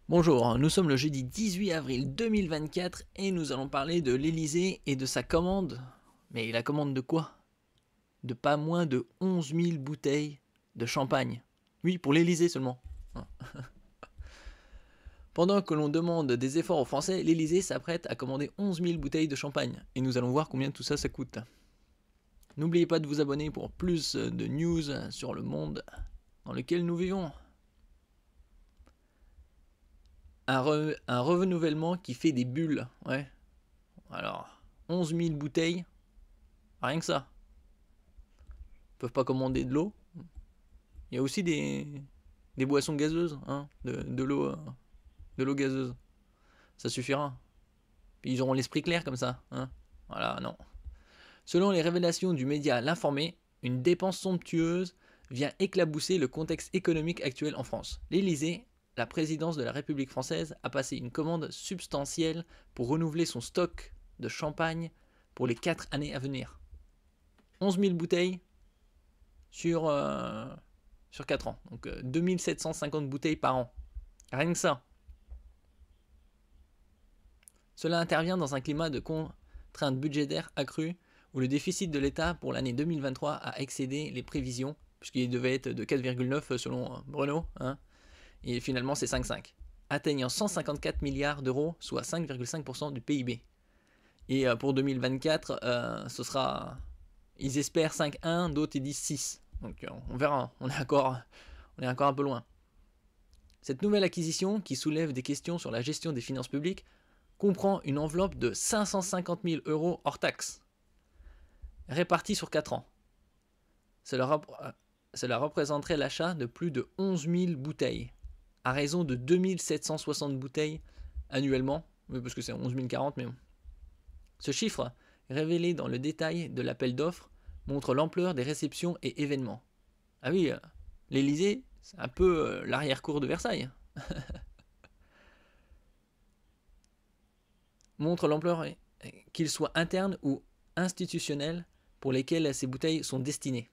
Bonjour, nous sommes le jeudi 18 avril 2024 et nous allons parler de l'Elysée et de sa commande. Mais la commande de quoi? De pas moins de 11 000 bouteilles de champagne. Oui, pour l'Elysée seulement. Pendant que l'on demande des efforts aux Français, l'Elysée s'apprête à commander 11 000 bouteilles de champagne. Et nous allons voir combien tout ça, ça coûte. N'oubliez pas de vous abonner pour plus de news sur le monde dans lequel nous vivons. Un renouvellement qui fait des bulles, ouais. Alors, 11 000 bouteilles, rien que ça. Ils peuvent pas commander de l'eau. Il y a aussi des boissons gazeuses, hein, de l'eau gazeuse. Ça suffira. Puis ils auront l'esprit clair comme ça, hein. Voilà, non. Selon les révélations du média L'Informé, une dépense somptueuse vient éclabousser le contexte économique actuel en France. L'Élysée, la présidence de la République française, a passé une commande substantielle pour renouveler son stock de champagne pour les 4 années à venir. 11 000 bouteilles sur 4 ans. Donc 2750 bouteilles par an. Rien que ça. Cela intervient dans un climat de contraintes budgétaires accrues où le déficit de l'État pour l'année 2023 a excédé les prévisions, puisqu'il devait être de 4,9 selon Bruno, hein, et finalement c'est 5,5, atteignant 154 milliards d'euros, soit 5,5% du PIB. Et pour 2024, ce sera, ils espèrent 5,1, d'autres ils disent 6. Donc on verra, on est encore un peu loin. Cette nouvelle acquisition, qui soulève des questions sur la gestion des finances publiques, comprend une enveloppe de 550 000 euros hors taxes, répartie sur 4 ans. Cela représenterait l'achat de plus de 11 000 bouteilles, à raison de 2760 bouteilles annuellement, oui, parce que c'est 11 040, mais bon. Ce chiffre, révélé dans le détail de l'appel d'offres, montre l'ampleur des réceptions et événements. Ah oui, l'Élysée, c'est un peu l'arrière-cour de Versailles. Montre l'ampleur, qu'il soit interne ou institutionnel, pour lesquels ces bouteilles sont destinées.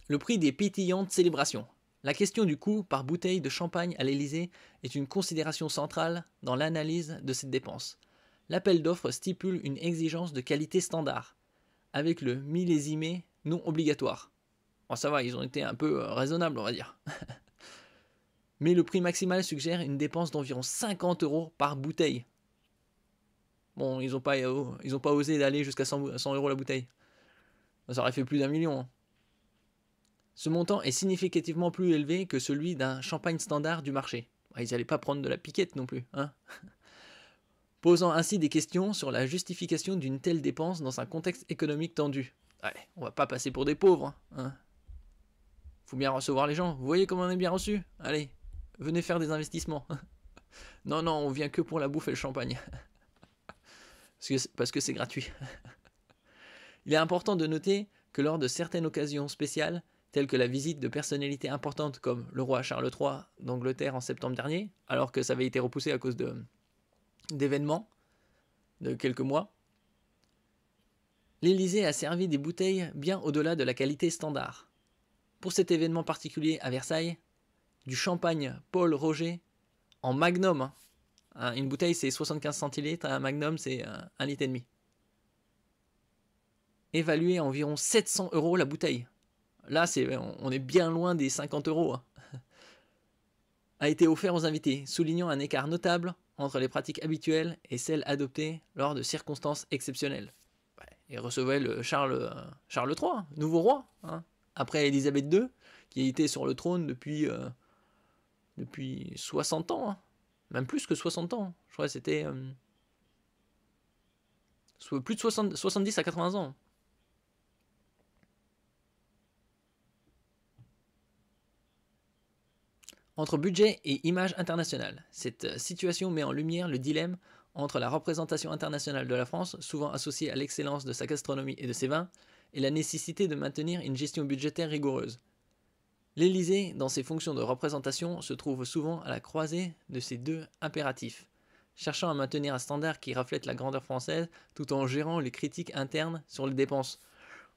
Le prix des pétillantes célébrations. La question du coût par bouteille de champagne à l'Élysée est une considération centrale dans l'analyse de cette dépense. L'appel d'offres stipule une exigence de qualité standard, avec le millésimé non obligatoire. Bon, ça va, ils ont été un peu raisonnables, on va dire. Mais le prix maximal suggère une dépense d'environ 50 euros par bouteille. Bon, ils n'ont pas osé d'aller jusqu'à 100 euros la bouteille. Ça aurait fait plus d'1 million. Hein. Ce montant est significativement plus élevé que celui d'un champagne standard du marché. Ils n'allaient pas prendre de la piquette non plus. Hein. Posant ainsi des questions sur la justification d'une telle dépense dans un contexte économique tendu. Allez, on va pas passer pour des pauvres. Hein. Faut bien recevoir les gens. Vous voyez comment on est bien reçu? Allez, venez faire des investissements. Non, non, on vient que pour la bouffe et le champagne. Parce que c'est gratuit. Il est important de noter que lors de certaines occasions spéciales, telles que la visite de personnalités importantes comme le roi Charles III d'Angleterre en septembre dernier, alors que ça avait été repoussé à cause d'événements de quelques mois, l'Élysée a servi des bouteilles bien au-delà de la qualité standard. Pour cet événement particulier à Versailles, du champagne Paul Roger en magnum. Une bouteille c'est 75 centilitres, un magnum c'est 1,5 litre. Évalué à environ 700 euros la bouteille. Là, on est bien loin des 50 euros. Hein. A été offert aux invités, soulignant un écart notable entre les pratiques habituelles et celles adoptées lors de circonstances exceptionnelles. Il recevait le Charles III, nouveau roi, hein, après Élisabeth II, qui était sur le trône depuis 60 ans, hein. Même plus que 60 ans. Je crois que c'était plus de 70 à 80 ans. Entre budget et image internationale, cette situation met en lumière le dilemme entre la représentation internationale de la France, souvent associée à l'excellence de sa gastronomie et de ses vins, et la nécessité de maintenir une gestion budgétaire rigoureuse. L'Élysée, dans ses fonctions de représentation, se trouve souvent à la croisée de ces deux impératifs, cherchant à maintenir un standard qui reflète la grandeur française tout en gérant les critiques internes sur les dépenses.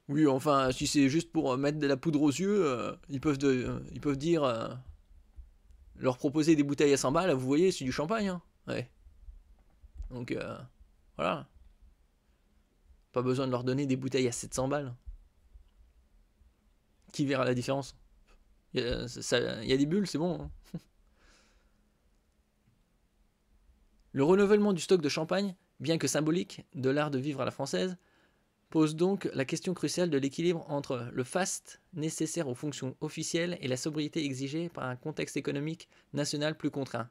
Oui, enfin, si c'est juste pour mettre de la poudre aux yeux, ils peuvent dire... leur proposer des bouteilles à 100 balles, vous voyez, c'est du champagne. Hein. Ouais. Donc, voilà. Pas besoin de leur donner des bouteilles à 700 balles. Qui verra la différence? Il y a des bulles, c'est bon. Hein. Le renouvellement du stock de champagne, bien que symbolique, de l'art de vivre à la française, pose donc la question cruciale de l'équilibre entre le faste nécessaire aux fonctions officielles et la sobriété exigée par un contexte économique national plus contraint.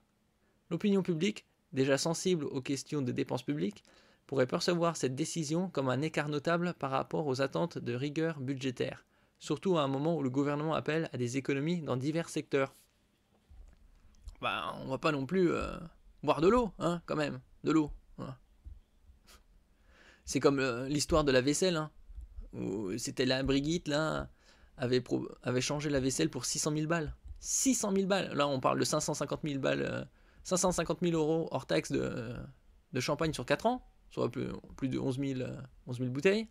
L'opinion publique, déjà sensible aux questions de dépenses publiques, pourrait percevoir cette décision comme un écart notable par rapport aux attentes de rigueur budgétaire, surtout à un moment où le gouvernement appelle à des économies dans divers secteurs. Bah, on va pas non plus boire de l'eau, hein, quand même, de l'eau. Hein. C'est comme l'histoire de la vaisselle, hein, où c'était la Brigitte, là, avait changé la vaisselle pour 600 000 balles. 600 000 balles. Là, on parle de 550 000 balles, 550 000 euros hors taxe de champagne sur 4 ans, soit plus de 11 000 bouteilles.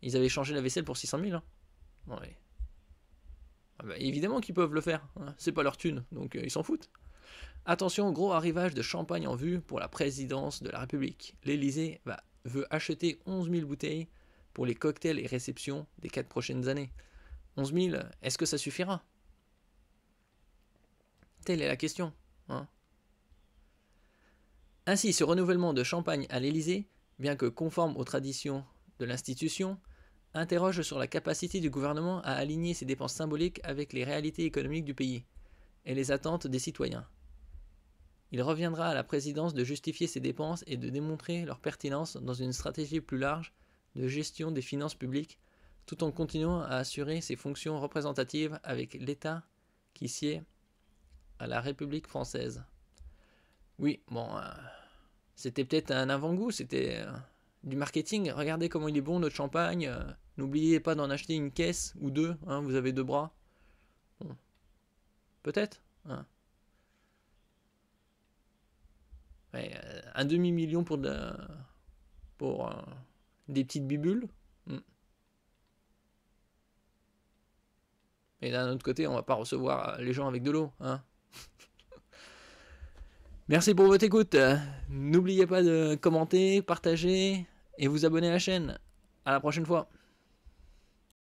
Ils avaient changé la vaisselle pour 600 000. Hein. Ouais. Ah bah, évidemment qu'ils peuvent le faire. Hein. C'est pas leur thune, donc ils s'en foutent. Attention, gros arrivage de champagne en vue pour la présidence de la République. L'Élysée veut acheter 11 000 bouteilles pour les cocktails et réceptions des 4 prochaines années. 11 000, est-ce que ça suffira? Telle est la question. Hein. Ainsi, ce renouvellement de champagne à l'Élysée, bien que conforme aux traditions de l'institution, interroge sur la capacité du gouvernement à aligner ses dépenses symboliques avec les réalités économiques du pays et les attentes des citoyens. Il reviendra à la présidence de justifier ces dépenses et de démontrer leur pertinence dans une stratégie plus large de gestion des finances publiques, tout en continuant à assurer ses fonctions représentatives avec l'État qui sied à la République française. Oui, bon, c'était peut-être un avant-goût, c'était du marketing. Regardez comment il est bon notre champagne. N'oubliez pas d'en acheter une caisse ou deux, hein, vous avez 2 bras. Bon. Peut-être. Hein. Ouais, un demi-million pour des petites bibules. Et d'un autre côté, on va pas recevoir les gens avec de l'eau. Hein. Merci pour votre écoute. N'oubliez pas de commenter, partager et vous abonner à la chaîne. À la prochaine fois.